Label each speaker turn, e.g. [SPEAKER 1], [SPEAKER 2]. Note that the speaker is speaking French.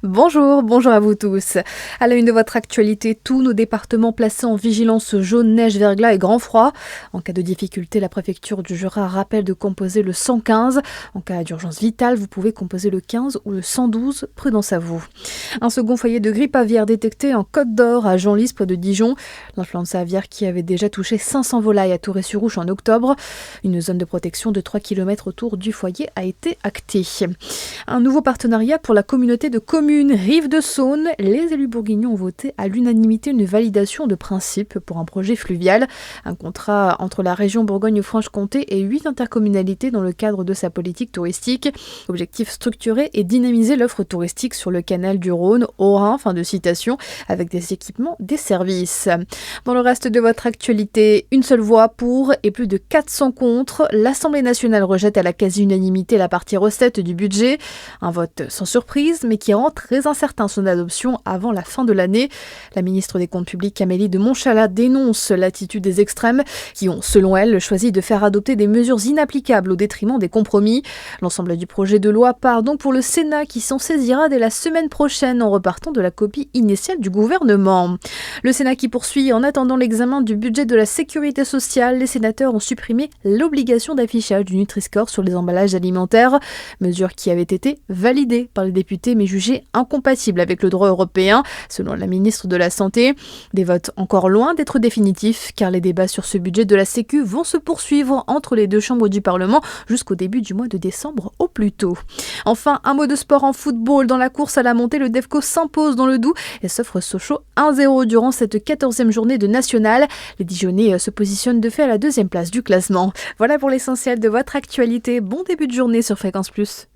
[SPEAKER 1] Bonjour à vous tous. À la une de votre actualité, tous nos départements placés en vigilance jaune, neige, verglas et grand froid. En cas de difficulté, la préfecture du Jura rappelle de composer le 115. En cas d'urgence vitale, vous pouvez composer le 15 ou le 112. Prudence à vous. Un second foyer de grippe aviaire détecté en Côte d'Or à Genlis, près de Dijon. L'influenza aviaire qui avait déjà touché 500 volailles à Touré-sur-Ouche en octobre. Une zone de protection de 3 km autour du foyer a été actée. Un nouveau partenariat pour la communauté de communes Rive-de-Saône. Les élus bourguignons ont voté à l'unanimité une validation de principe pour un projet fluvial. Un contrat entre la région Bourgogne-Franche-Comté et 8 intercommunalités dans le cadre de sa politique touristique. Objectif structuré et dynamiser l'offre touristique sur le canal du Rhône, au Rhin, fin de citation, avec des équipements, des services. Dans le reste de votre actualité, une seule voix pour et plus de 400 contre. L'Assemblée nationale rejette à la quasi-unanimité la partie recette du budget. Un vote sans surprise, mais qui rend très incertain son adoption avant la fin de l'année. La ministre des Comptes publics, Amélie de Montchalin, dénonce l'attitude des extrêmes qui ont, selon elle, choisi de faire adopter des mesures inapplicables au détriment des compromis. L'ensemble du projet de loi part donc pour le Sénat qui s'en saisira dès la semaine prochaine en repartant de la copie initiale du gouvernement. Le Sénat qui poursuit en attendant l'examen du budget de la sécurité sociale. Les sénateurs ont supprimé l'obligation d'affichage du Nutri-Score sur les emballages alimentaires, mesure qui avait été validée par les députés mais jugée incompatible avec le droit européen, selon la ministre de la Santé. Des votes encore loin d'être définitifs, car les débats sur ce budget de la Sécu vont se poursuivre entre les deux chambres du Parlement jusqu'au début du mois de décembre au plus tôt. Enfin, un mot de sport en football. Dans la course à la montée, le Defco s'impose dans le Doubs et s'offre Sochaux 1-0 durant cette 14e journée de nationale. Les Dijonnais se positionnent de fait à la 2e place du classement. Voilà pour l'essentiel de votre actualité. Bon début de journée sur Fréquence Plus.